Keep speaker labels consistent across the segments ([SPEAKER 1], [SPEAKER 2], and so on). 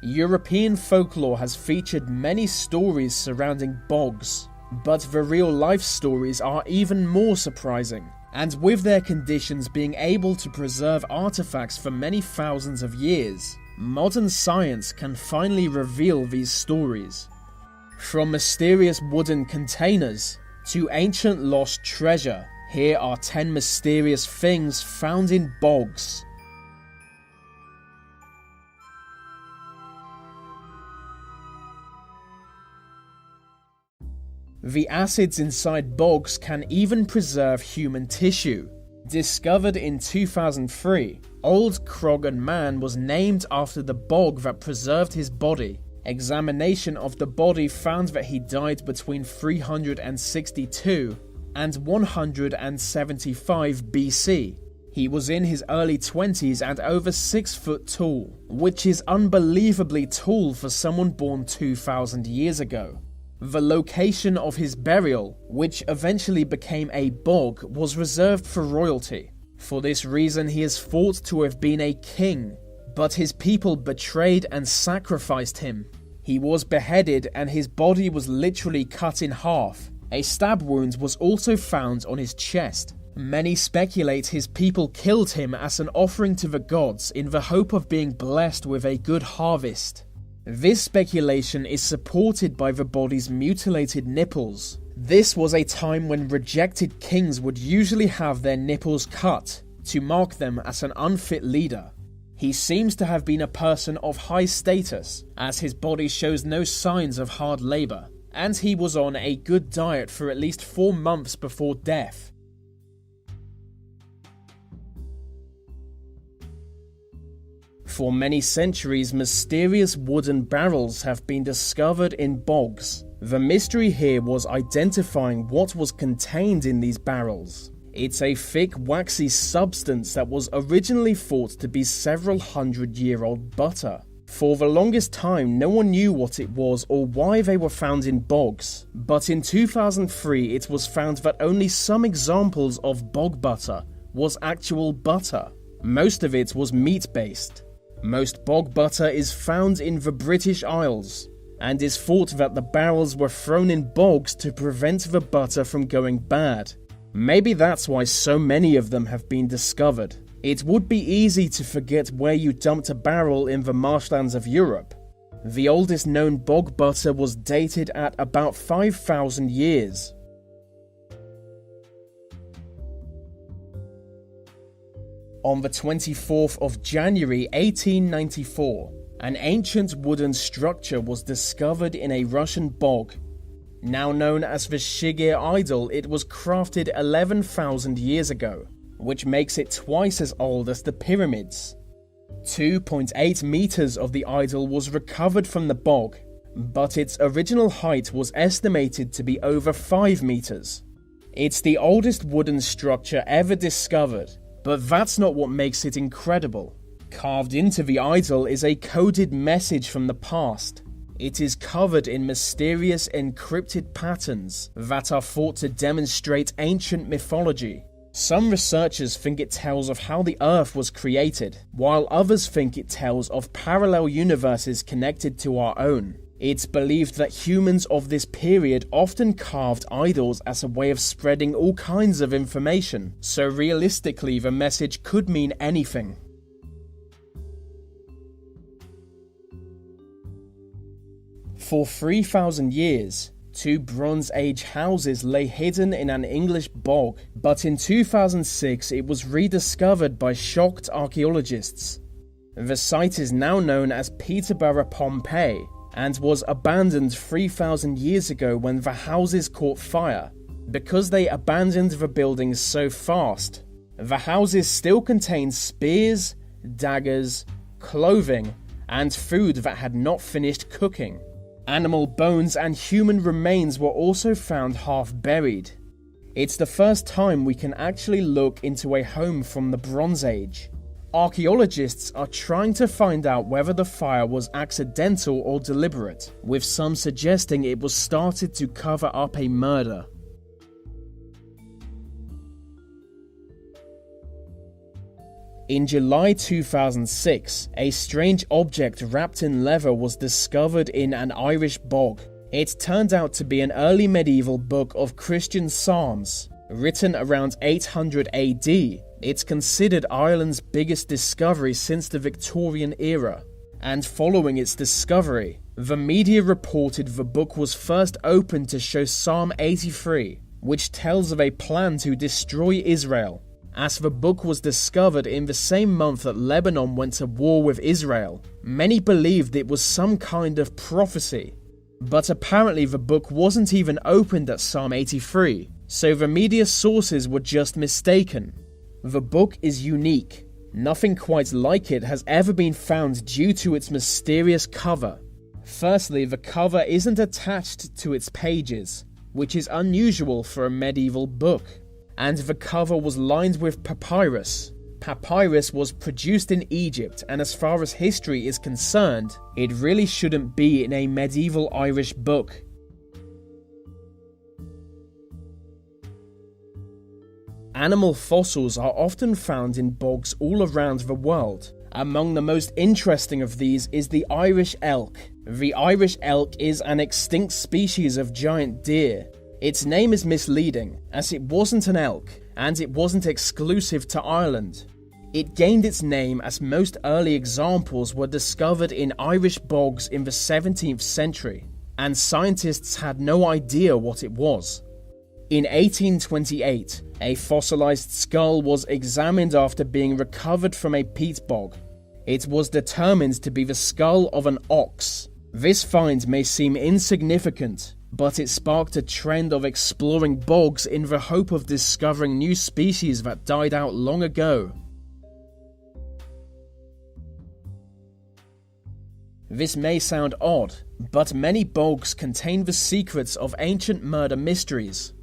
[SPEAKER 1] European folklore has featured many stories surrounding bogs, but the real-life stories are even more surprising, and with their conditions being able to preserve artifacts for many thousands of years, modern science can finally reveal these stories. From mysterious wooden containers to ancient lost treasure, here are 10 mysterious things found in bogs. The acids inside bogs can even preserve human tissue. Discovered in 2003, Old Krogan Man was named after the bog that preserved his body. Examination of the body found that he died between 362 and 175 BC. He was in his early 20s and over 6 foot tall, which is unbelievably tall for someone born 2,000 years ago. The location of his burial, which eventually became a bog, was reserved for royalty. For this reason, he is thought to have been a king, but his people betrayed and sacrificed him. He was beheaded and his body was literally cut in half. A stab wound was also found on his chest. Many speculate his people killed him as an offering to the gods in the hope of being blessed with a good harvest. This speculation is supported by the body's mutilated nipples. This was a time when rejected kings would usually have their nipples cut to mark them as an unfit leader. He seems to have been a person of high status, as his body shows no signs of hard labor, and he was on a good diet for at least 4 months before death. For many centuries, mysterious wooden barrels have been discovered in bogs. The mystery here was identifying what was contained in these barrels. It's a thick, waxy substance that was originally thought to be several hundred-year-old butter. For the longest time, no one knew what it was or why they were found in bogs. But in 2003, it was found that only some examples of bog butter was actual butter. Most of it was meat-based. Most bog butter is found in the British Isles, and is thought that the barrels were thrown in bogs to prevent the butter from going bad. Maybe that's why so many of them have been discovered. It would be easy to forget where you dumped a barrel in the marshlands of Europe. The oldest known bog butter was dated at about 5,000 years. On the 24th of January 1894, an ancient wooden structure was discovered in a Russian bog. Now known as the Shigir idol, it was crafted 11,000 years ago, which makes it twice as old as the pyramids. 2.8 meters of the idol was recovered from the bog, but its original height was estimated to be over 5 meters. It's the oldest wooden structure ever discovered, but that's not what makes it incredible. Carved into the idol is a coded message from the past. It is covered in mysterious encrypted patterns that are thought to demonstrate ancient mythology. Some researchers think it tells of how the Earth was created, while others think it tells of parallel universes connected to our own. It's believed that humans of this period often carved idols as a way of spreading all kinds of information, so realistically the message could mean anything. For 3,000 years, 2 Bronze Age houses lay hidden in an English bog, but in 2006 it was rediscovered by shocked archaeologists. The site is now known as Peterborough Pompeii, and was abandoned 3,000 years ago when the houses caught fire. Because they abandoned the buildings so fast, the houses still contained spears, daggers, clothing, and food that had not finished cooking. Animal bones and human remains were also found half buried. It's the first time we can actually look into a home from the Bronze Age. Archaeologists are trying to find out whether the fire was accidental or deliberate, with some suggesting it was started to cover up a murder. In July 2006, a strange object wrapped in leather was discovered in an Irish bog. It turned out to be an early medieval book of Christian psalms, written around 800 AD. It's considered Ireland's biggest discovery since the Victorian era. And following its discovery, the media reported the book was first opened to show Psalm 83, which tells of a plan to destroy Israel. As the book was discovered in the same month that Lebanon went to war with Israel, many believed it was some kind of prophecy. But apparently the book wasn't even opened at Psalm 83, so the media sources were just mistaken. The book is unique. Nothing quite like it has ever been found due to its mysterious cover. Firstly, the cover isn't attached to its pages, which is unusual for a medieval book. And the cover was lined with papyrus. Papyrus was produced in Egypt, and as far as history is concerned, it really shouldn't be in a medieval Irish book. Animal fossils are often found in bogs all around the world. Among the most interesting of these is the Irish elk. The Irish elk is an extinct species of giant deer. Its name is misleading, as it wasn't an elk, and it wasn't exclusive to Ireland. It gained its name as most early examples were discovered in Irish bogs in the 17th century, and scientists had no idea what it was. In 1828, a fossilized skull was examined after being recovered from a peat bog. It was determined to be the skull of an ox. This find may seem insignificant, but it sparked a trend of exploring bogs in the hope of discovering new species that died out long ago. This may sound odd, but many bogs contain the secrets of ancient murder mysteries.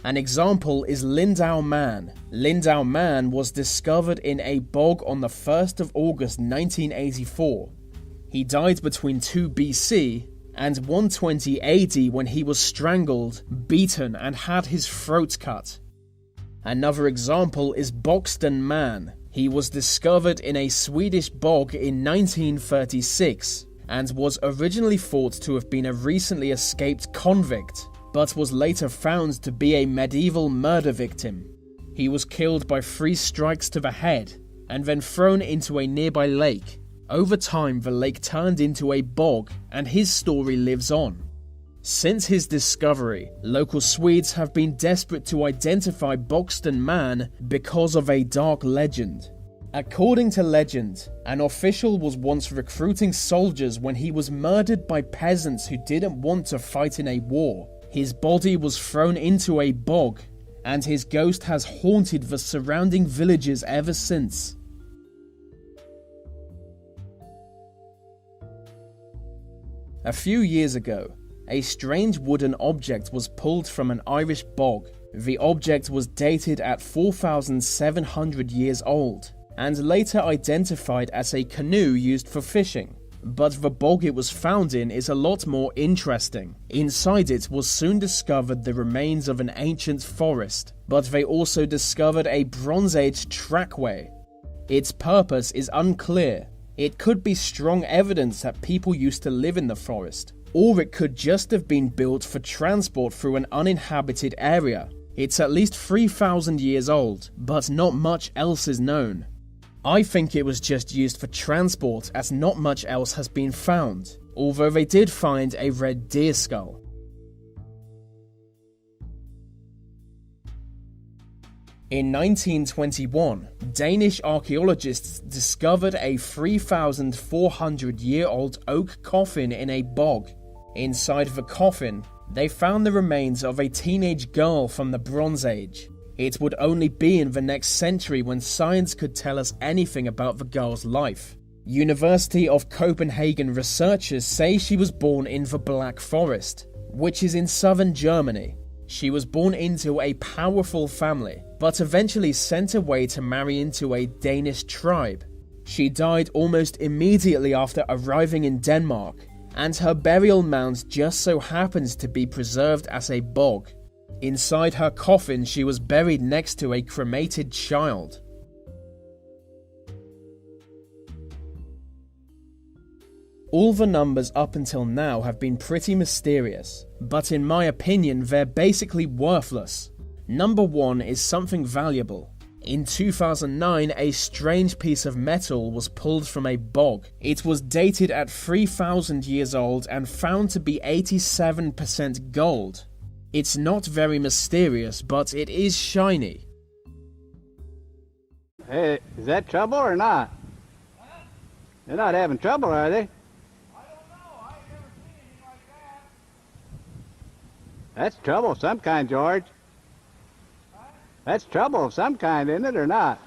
[SPEAKER 1] An example is Lindau Man. Lindau Man was discovered in a bog on the 1st of August 1984. He died between 2 BC and 120 AD when he was strangled, beaten, and had his throat cut. Another example is Boxton Man. He was discovered in a Swedish bog in 1936 and was originally thought to have been a recently escaped convict, but was later found to be a medieval murder victim. He was killed by 3 strikes to the head and then thrown into a nearby lake. Over time, the lake turned into a bog, and his story lives on. Since his discovery, local Swedes have been desperate to identify Boxton Man because of a dark legend. According to legend, an official was once recruiting soldiers when he was murdered by peasants who didn't want to fight in a war. His body was thrown into a bog, and his ghost has haunted the surrounding villages ever since. A few years ago, a strange wooden object was pulled from an Irish bog. The object was dated at 4,700 years old, and later identified as a canoe used for fishing. But the bog it was found in is a lot more interesting. Inside it was soon discovered the remains of an ancient forest, but they also discovered a Bronze Age trackway. Its purpose is unclear. It could be strong evidence that people used to live in the forest, or it could just have been built for transport through an uninhabited area. It's at least 3,000 years old, but not much else is known. I think it was just used for transport, as not much else has been found, although they did find a red deer skull. In 1921, Danish archaeologists discovered a 3,400-year-old oak coffin in a bog. Inside the coffin, they found the remains of a teenage girl from the Bronze Age. It would only be in the next century when science could tell us anything about the girl's life. University of Copenhagen researchers say she was born in the Black Forest, which is in southern Germany. She was born into a powerful family, but eventually sent away to marry into a Danish tribe. She died almost immediately after arriving in Denmark, and her burial mound just so happens to be preserved as a bog. Inside her coffin, she was buried next to a cremated child. All the numbers up until now have been pretty mysterious, but in my opinion they're basically worthless. Number 1 is something valuable. In 2009, a strange piece of metal was pulled from a bog. It was dated at 3,000 years old and found to be 87% gold. It's not very mysterious, but it is shiny.
[SPEAKER 2] Hey, is that trouble or not? They're not having trouble, are they? That's trouble of some kind, George. That's trouble of some kind, isn't it, or not?